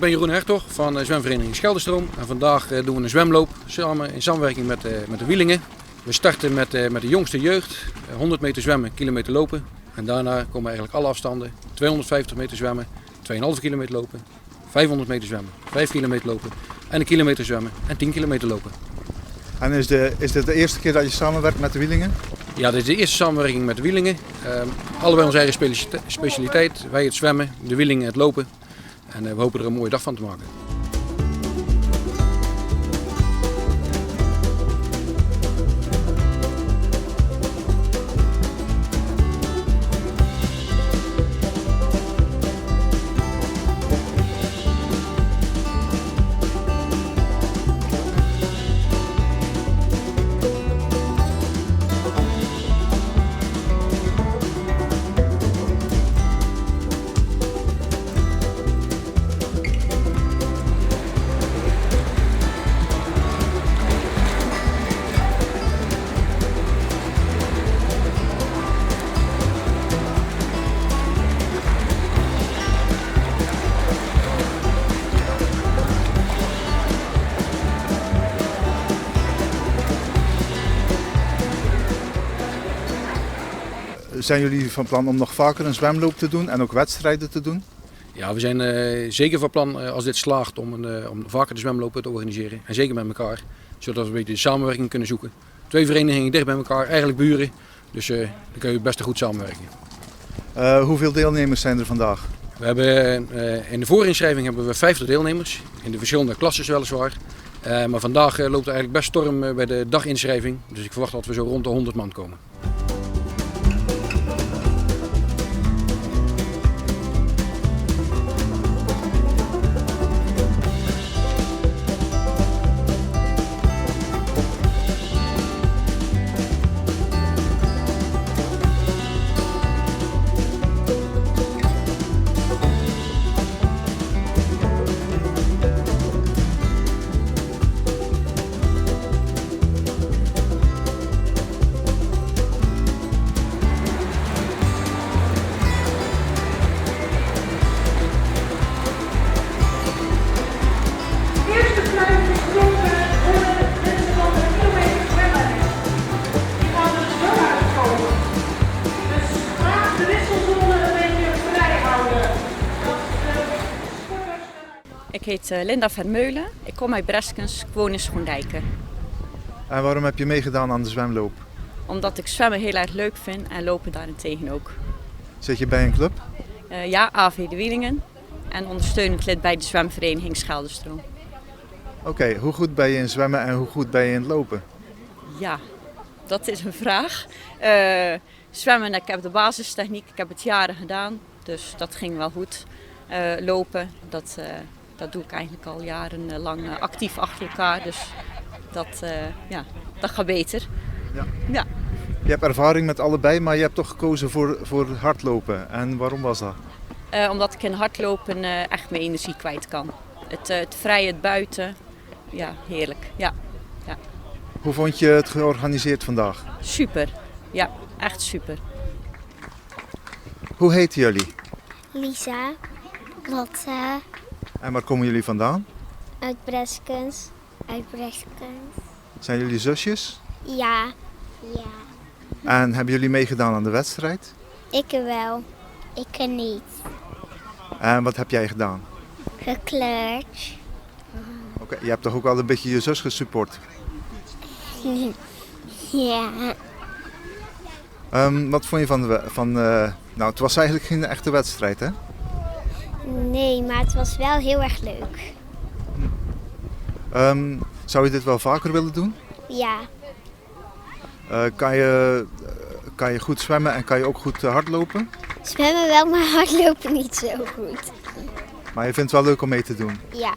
ben Jeroen Hertog van zwemvereniging Scheldestroom en vandaag doen we een zwemloop samen in samenwerking met de Wielingen. We starten met de jongste jeugd, 100 meter zwemmen, kilometer lopen en daarna komen eigenlijk alle afstanden, 250 meter zwemmen, 2,5 kilometer lopen, 500 meter zwemmen, 5 kilometer lopen en een kilometer zwemmen en 10 kilometer lopen. En is dit de eerste keer dat je samenwerkt met de Wielingen? Ja, dit is de eerste samenwerking met de Wielingen. Allebei onze eigen specialiteit, wij het zwemmen, de Wielingen het lopen. En we hopen er een mooie dag van te maken. Zijn jullie van plan om nog vaker een zwemloop te doen en ook wedstrijden te doen? Ja, we zijn zeker van plan als dit slaagt om vaker de zwemlopen te organiseren. En zeker met elkaar, zodat we een beetje de samenwerking kunnen zoeken. 2 verenigingen dicht bij elkaar, eigenlijk buren. Dus dan kun je best goed samenwerken. Hoeveel deelnemers zijn er vandaag? We hebben, in de voorinschrijving hebben we 50 deelnemers, in de verschillende klasses weliswaar. Maar vandaag loopt het eigenlijk best storm bij de daginschrijving. Dus ik verwacht dat we zo rond de 100 man komen. Ik heet Linda Vermeulen, ik kom uit Breskens, ik woon in Schoendijken. En waarom heb je meegedaan aan de zwemloop? Omdat ik zwemmen heel erg leuk vind en lopen daarentegen ook. Zit je bij een club? Ja, AV de Wielingen en ondersteunend lid bij de zwemvereniging Scheldestroom. Oké, hoe goed ben je in zwemmen en hoe goed ben je in het lopen? Ja, dat is een vraag. Zwemmen, ik heb de basistechniek, ik heb het jaren gedaan, dus dat ging wel goed. Lopen, dat doe ik eigenlijk al jarenlang actief achter elkaar, dus dat gaat beter. Ja. Je hebt ervaring met allebei, maar je hebt toch gekozen voor hardlopen. En waarom was dat? Omdat ik in hardlopen echt mijn energie kwijt kan. Het vrije, het buiten, ja, heerlijk. Ja. Hoe vond je het georganiseerd vandaag? Super, ja, echt super. Hoe heten jullie? Lisa, Lotte. En waar komen jullie vandaan? Uit Breskens. Uit Breskens. Zijn jullie zusjes? Ja. En hebben jullie meegedaan aan de wedstrijd? Ik wel. Ik niet. En wat heb jij gedaan? Gekleurd. Oké, je hebt toch ook wel een beetje je zus gesupport? Ja. Wat vond je van nou, het was eigenlijk geen echte wedstrijd, hè? Nee, maar het was wel heel erg leuk. Zou je dit wel vaker willen doen? Ja. Kan je goed zwemmen en kan je ook goed hardlopen? Zwemmen wel, maar hardlopen niet zo goed. Maar je vindt het wel leuk om mee te doen? Ja.